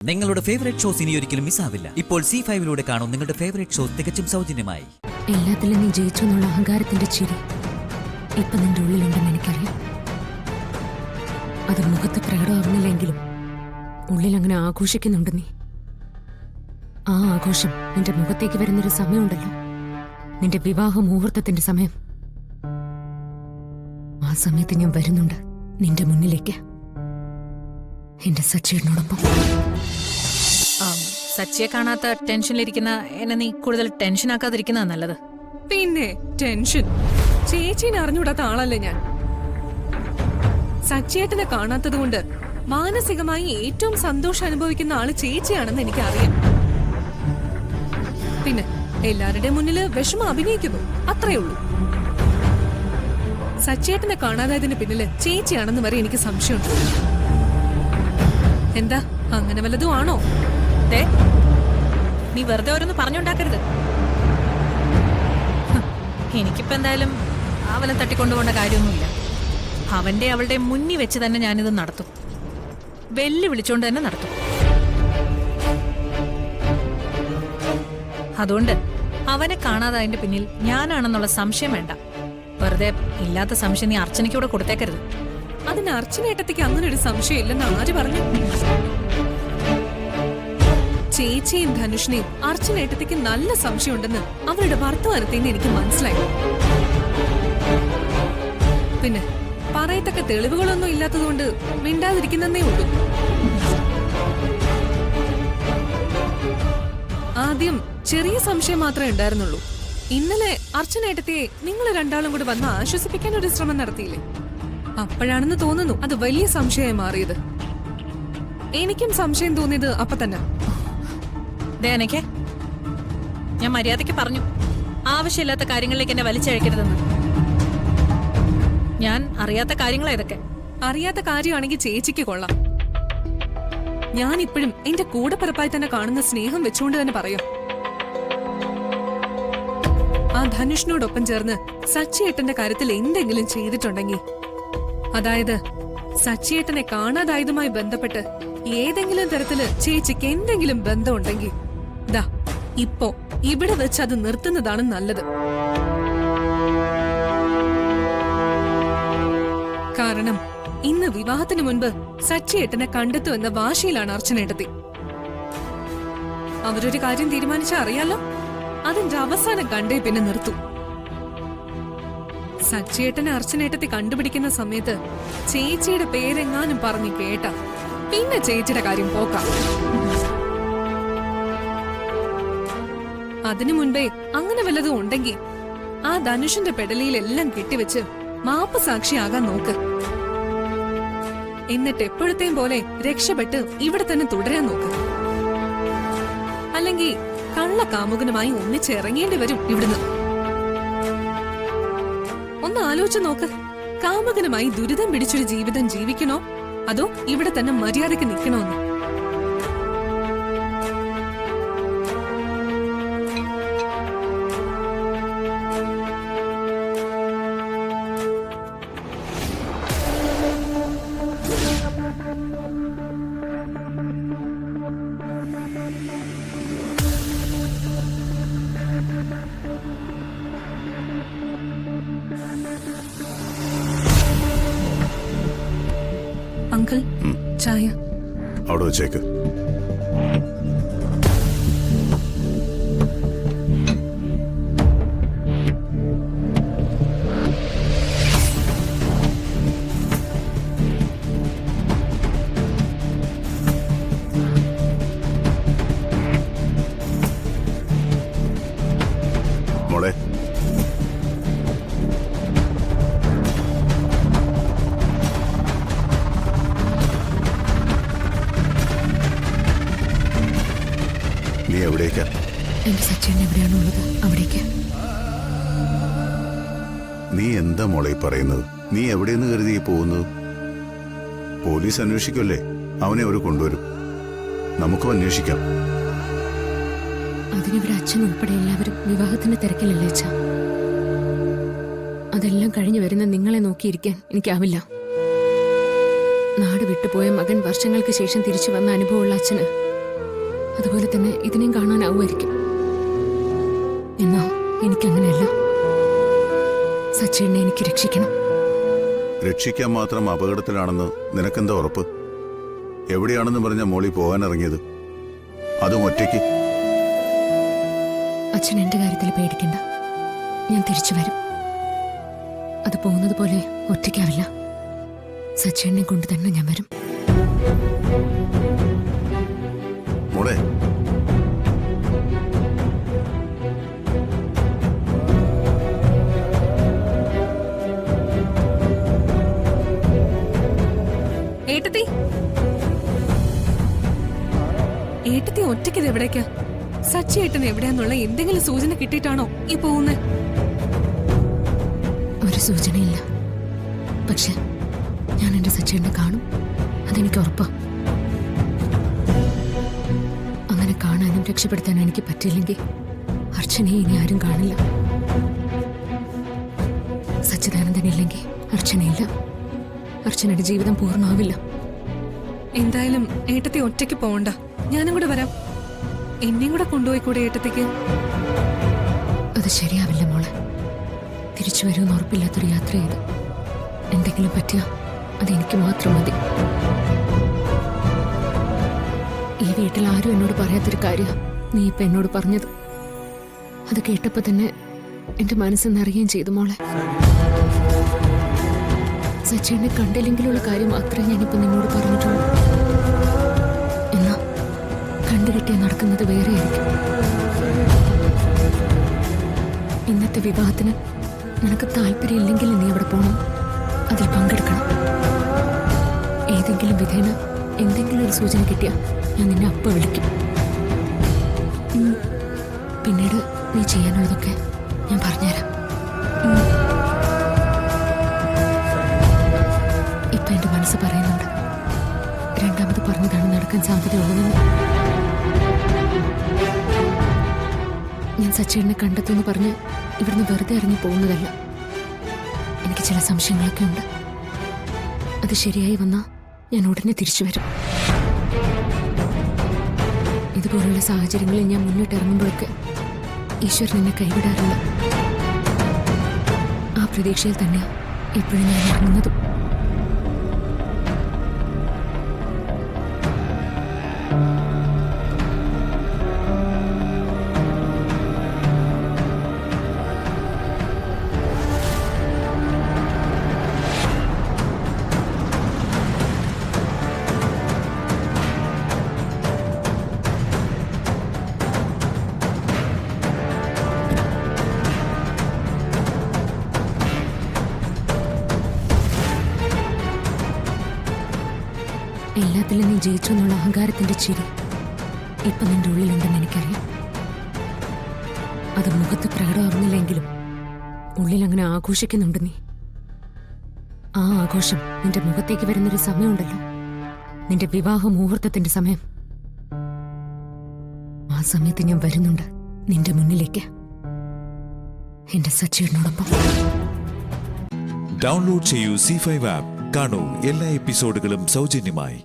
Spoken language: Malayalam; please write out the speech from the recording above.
നിങ്ങളുടെ ഫേവറേറ്റ് ഷോസ് ഇനി ഒരിക്കലും മിസ്സാവില്ല. ഇപ്പോൾ C5 കാണും നിങ്ങളുടെ ഫേവറേറ്റ് ഷോസ് തികച്ചും സൗജന്യമായി. എല്ലാത്തിലും നീ ജയിച്ചു എന്നുള്ള അഹങ്കാരത്തിന്റെ ചിരി ഇപ്പൊ നിന്റെ ഉള്ളിലുണ്ടെന്ന് എനിക്കറിയാം. അത് മുഖത്ത് പ്രകടമാവുന്നില്ലെങ്കിലും ഉള്ളിൽ അങ്ങനെ ആഘോഷിക്കുന്നുണ്ട് നീ. ആ ആഘോഷം നിന്റെ മുഖത്തേക്ക് വരുന്നൊരു സമയമുണ്ടല്ലോ, നിന്റെ വിവാഹ മുഹൂർത്തത്തിന്റെ സമയം. ആ സമയത്ത് ഞാൻ വരുന്നുണ്ട് നിന്റെ മുന്നിലേക്ക്, എന്റെ സച്ചിയോടൊപ്പം. സച്ചിയെ കാണാത്ത ടെൻഷനിലിരിക്കുന്ന എന്നെ നീ കൂടുതൽ ടെൻഷൻ ആക്കാതിരിക്കുന്നതാ നല്ലത്. പിന്നെ ടെൻഷൻ? ചേച്ചീനെ അറിഞ്ഞൂടാത്ത ആളല്ലേ ഞാൻ. സച്ചിയേട്ടനെ കാണാത്തത് കൊണ്ട് മാനസികമായി ഏറ്റവും സന്തോഷം അനുഭവിക്കുന്ന ആള് ചേച്ചിയാണെന്ന് എനിക്കറിയാം. പിന്നെ എല്ലാവരുടെയും മുന്നില് വിഷമം അഭിനയിക്കുന്നു, അത്രേ ഉള്ളൂ. സച്ചിയേട്ടനെ കാണാതായതിന് പിന്നില് ചേച്ചിയാണെന്ന് വരെ എനിക്ക് സംശയമുണ്ട്. എന്താ അങ്ങനെ വല്ലതും ആണോ? നീ വെറുതെ ഓരോന്ന് പറഞ്ഞുണ്ടാക്കരുത്. എനിക്കിപ്പോ എന്തായാലും അവനെ തട്ടിക്കൊണ്ടുപോകേണ്ട കാര്യമൊന്നുമില്ല. അവന്റെ അവളുടെ മുന്നിൽ വെച്ച് തന്നെ ഞാനിത് നടത്തും, വെല്ലു വിളിച്ചോണ്ട് തന്നെ നടത്തും. അതുകൊണ്ട് അവനെ കാണാതായതിന്റെ പിന്നിൽ ഞാനാണെന്നുള്ള സംശയം വേണ്ട. വെറുതെ ഇല്ലാത്ത സംശയം നീ അർച്ചനയ്ക്കൂടെ കൊടുത്തേക്കരുത്. അതിന് അർച്ചനേട്ടത്തിക്ക് അങ്ങനെ ഒരു സംശയം ഇല്ലെന്ന് ആര് പറഞ്ഞു? ചേച്ചിയും ധനുഷിനെയും അർച്ചനേട്ടത്തിക്ക് നല്ല സംശയമുണ്ടെന്ന് അവരുടെ വർത്തമാനത്തിൽ നിന്ന് എനിക്ക് മനസ്സിലായി. പിന്നെ പറയത്തക്ക തെളിവുകളൊന്നും ഇല്ലാത്തതുകൊണ്ട് മിണ്ടാതിരിക്കുന്നേ ഉള്ളൂ. ആദ്യം ചെറിയ സംശയം മാത്രമേ ഉണ്ടായിരുന്നുള്ളൂ. ഇന്നലെ അർച്ചനേട്ടത്തിയെ നിങ്ങൾ രണ്ടാളും കൂടി വന്ന് ആശ്വസിപ്പിക്കാൻ ഒരു ശ്രമം നടത്തിയില്ലേ? അപ്പോഴാണെന്ന് തോന്നുന്നു അത് വലിയ സംശയമായി മാറിയത്. എനിക്കും സംശയം തോന്നിയത് അപ്പൊ തന്നെ. ഞാൻ മര്യാദയ്ക്ക് പറഞ്ഞു, ആവശ്യമില്ലാത്ത കാര്യങ്ങളിലേക്ക് എന്നെ വലിച്ചഴക്കരുതെന്ന്. ഞാൻ അറിയാത്ത കാര്യങ്ങളാ ഇതൊക്കെ. അറിയാത്ത കാര്യമാണെങ്കിൽ ചേച്ചിക്ക് കൊള്ളാം. ഞാൻ ഇപ്പോഴും എന്റെ കൂടെ പിറപ്പായി തന്നെ കാണുന്ന സ്നേഹം വെച്ചുകൊണ്ട് തന്നെ പറയാം. ആ ധനുഷിനോടൊപ്പം ചേർന്ന് സച്ചിയേട്ടന്റെ കാര്യത്തിൽ എന്തെങ്കിലും ചെയ്തിട്ടുണ്ടെങ്കിൽ, അതായത് സച്ചിയേട്ടനെ കാണാതായതുമായി ബന്ധപ്പെട്ട് ഏതെങ്കിലും തരത്തില് ചേച്ചിക്ക് എന്തെങ്കിലും ബന്ധമുണ്ടെങ്കിൽ ദാ ഇപ്പോ ഇവിടെ വെച്ച് അത് നിർത്തുന്നതാണ് നല്ലത്. കാരണം ഇന്ന് വിവാഹത്തിന് മുൻപ് സച്ചിയേട്ടനെ കണ്ടെത്തുമെന്ന വാശിയിലാണ് അർച്ചനേട്ടത്തി. അവരൊരു കാര്യം തീരുമാനിച്ചാൽ അറിയാലോ, അതിന്റെ അവസാനം കണ്ടേ പിന്നെ നിർത്തും. സച്ചിയേട്ടനെ അർച്ചനേട്ടത്തി കണ്ടുപിടിക്കുന്ന സമയത്ത് ചേച്ചിയുടെ പേരെങ്ങാനും പറഞ്ഞു കേട്ട പിന്നെ ചേച്ചിയുടെ കാര്യം പോക്കാം. അതിനു മുൻപേ അങ്ങനെ വല്ലതും ഉണ്ടെങ്കിൽ ആ ധനുഷിന്റെ പെടലിയിലെല്ലാം കെട്ടിവെച്ച് മാപ്പ് സാക്ഷിയാകാൻ നോക്ക്. എന്നിട്ട് എപ്പോഴത്തെയും പോലെ രക്ഷപ്പെട്ട് ഇവിടെ തന്നെ തുടരാൻ നോക്ക്. അല്ലെങ്കിൽ കള്ള കാമുകനുമായി ഒന്നിച്ചിറങ്ങേണ്ടി വരും ഇവിടുന്ന്. ഒന്ന് ആലോചിച്ച് നോക്ക്, കാമുകനുമായി ദുരിതം പിടിച്ചൊരു ജീവിതം ജീവിക്കണോ അതോ ഇവിടെ തന്നെ മര്യാദയ്ക്ക് നിൽക്കണോന്ന്? അങ്കിൾ, ചായ അവിടെ വെച്ചേക്ക്. മോളെ, നീ എവിടേക്കാ? എന്റെ സച്ചിൻ എവിടെയാണുള്ളത് അവിടേക്ക്. നീ എന്താ മോളെ പറയുന്നത്? നീ എവിടെയെന്ന് കരുതി പോകുന്നത്? പോലീസ് അന്വേഷിക്കുമല്ലേ, അവനെ അവർ കൊണ്ടുവരും. നമുക്കും അന്വേഷിക്കാം. അതിനിവിടെ അച്ഛൻ ഉൾപ്പെടെ എല്ലാവരും വിവാഹത്തിന്റെ തിരക്കിലല്ലേ അച്ഛാ? അതെല്ലാം കഴിഞ്ഞു വരുന്ന നിങ്ങളെ നോക്കിയിരിക്കാൻ എനിക്കാവില്ല. നാട് വിട്ടുപോയ മകൻ വർഷങ്ങൾക്ക് ശേഷം തിരിച്ചു വന്ന അനുഭവമുള്ള അച്ഛന് അതുപോലെ തന്നെ ഇതിനെയും കാണാനാവുമായിരിക്കും. എന്നാ എനിക്കങ്ങനെയല്ല. സച്ചേട്ടനെ എനിക്ക് രക്ഷിക്കണം. രക്ഷിക്കാൻ മാത്രം അപകടത്തിലാണെന്ന് നിനക്കെന്താ ഉറപ്പ്? എവിടെയാണെന്ന് പറഞ്ഞ മോളി പോകാൻ ഇറങ്ങിയത്, അതും ഒറ്റയ്ക്ക്? അച്ഛൻ എന്റെ കാര്യത്തിൽ പേടിക്കണ്ട. ഞാൻ തിരിച്ചു വരും. അത് പോകുന്നത് പോലെ ഒറ്റയ്ക്കാവില്ല. സച്ചേട്ടനെ കൊണ്ട് തന്നെ ഞാൻ വരും. മോളെ, ഏട്ടത്തി ഏട്ടത്തി ഒറ്റയ്ക്ക് എവിടേക്കാ? സച്ചി ഏട്ടൻ എവിടെയാന്നുള്ള എന്തെങ്കിലും സൂചന കിട്ടിയിട്ടാണോ ഈ പോകുന്നത്? ഒരു സൂചനയില്ല. പക്ഷെ ഞാൻ എന്റെ സച്ചേട്ടനെ കാണും. അതെനിക്ക് ഉറപ്പാ. അങ്ങനെ കാണാനും രക്ഷപ്പെടുത്താനും എനിക്ക് പറ്റില്ലെങ്കിൽ അർച്ചനയെ ഇനി ആരും കാണില്ല. സച്ചിദാനന്ദനില്ലെങ്കിൽ അർച്ചനയില്ല. അർച്ചനയുടെ ജീവിതം പൂർണ്ണമാവില്ല. എന്തായാലും ഏട്ടത്തി ഒറ്റയ്ക്ക് പോവണ്ട, ഞാനും കൂടെ വരാം. എന്നെയും കൂടെ കൊണ്ടുപോയിക്കൂടെ ഏട്ടത്തിക്ക്? അത് ശരിയാവില്ല മോളെ. തിരിച്ചു വരുമെന്ന് ഉറപ്പില്ലാത്തൊരു യാത്ര ചെയ്ത് എന്തെങ്കിലും പറ്റിയ അതെനിക്ക് മാത്രം മതി. ഈ വീട്ടിൽ ആരും എന്നോട് പറയാത്തൊരു കാര്യം നീ ഇപ്പൊ എന്നോട് പറഞ്ഞത്. അത് കേട്ടപ്പോ തന്നെ എന്റെ മനസ്സ് നിറയുകയും ചെയ്തു മോളെ. സച്ചേനെ കണ്ടില്ലെങ്കിലുള്ള കാര്യം മാത്രമേ ഞാനിപ്പോ നിന്നോട് പറഞ്ഞിട്ടുള്ളൂ. എന്നാ കണ്ടുകിട്ടിയ നടക്കുന്നത് വേറെയായിരിക്കും. ഇന്നത്തെ വിവാഹത്തിന് നിനക്ക് താല്പര്യമില്ലെങ്കിൽ നീ അവിടെ പോകണം, അതിൽ പങ്കെടുക്കണം. ഏതെങ്കിലും വിധേന എന്തെങ്കിലും ഒരു സൂചന കിട്ടിയാൽ ഞാൻ നിന്നെ അപ്പ വിളിക്കും. പിന്നീട് നീ ചെയ്യാനുള്ളതൊക്കെ ഞാൻ പറഞ്ഞുതരാം. ഇപ്പൊ എന്റെ മനസ്സ് പറയുന്നുണ്ട് രണ്ടാമത് പറഞ്ഞതാണ് നടക്കാൻ സാധ്യതയുള്ളതെന്ന്. ഞാൻ സച്ചേട്ടനെ കണ്ടെത്തുമെന്ന് പറഞ്ഞ് ഇവിടുന്ന് വെറുതെ ഇറങ്ങി പോകുന്നതല്ല. എനിക്ക് ചില സംശയങ്ങളൊക്കെ ഉണ്ട്. അത് ശരിയായി വന്നാൽ ഞാൻ ഉടനെ തിരിച്ചു വരും. ഇതുപോലുള്ള സാഹചര്യങ്ങളിൽ ഞാൻ മുന്നോട്ട് ഇറങ്ങുമ്പോഴൊക്കെ ഈശ്വരൻ എന്നെ കൈവിടാറില്ല. ആ പ്രതീക്ഷയിൽ തന്നെ എപ്പോഴും ഞാൻ ഇറങ്ങുന്നതും. എല്ലാത്തിലും നീ ജയിച്ചു എന്നുള്ള അഹങ്കാരത്തിന്റെ ചിരി ഇപ്പൊ നിന്റെ ഉള്ളിലുണ്ടെന്ന് എനിക്കറിയാം. അത് മുഖത്ത് പ്രകടമാവുന്നില്ലെങ്കിലും ഉള്ളിൽ അങ്ങനെ ആഘോഷിക്കുന്നുണ്ട് നീ. ആ ആഘോഷം നിന്റെ മുഖത്തേക്ക് വരുന്നൊരു സമയമുണ്ടല്ലോ, നിന്റെ വിവാഹ മുഹൂർത്തത്തിന്റെ സമയം. ആ സമയത്ത് ഞാൻ വരുന്നുണ്ട് നിന്റെ മുന്നിലേക്ക്, എന്റെ സച്ചിനോടൊപ്പം. ഡൗൺലോഡ് ചെയ്യൂ C5 ആപ്പ്. കാണൂ എല്ലാ എപ്പിസോഡുകളും സൗജന്യമായി.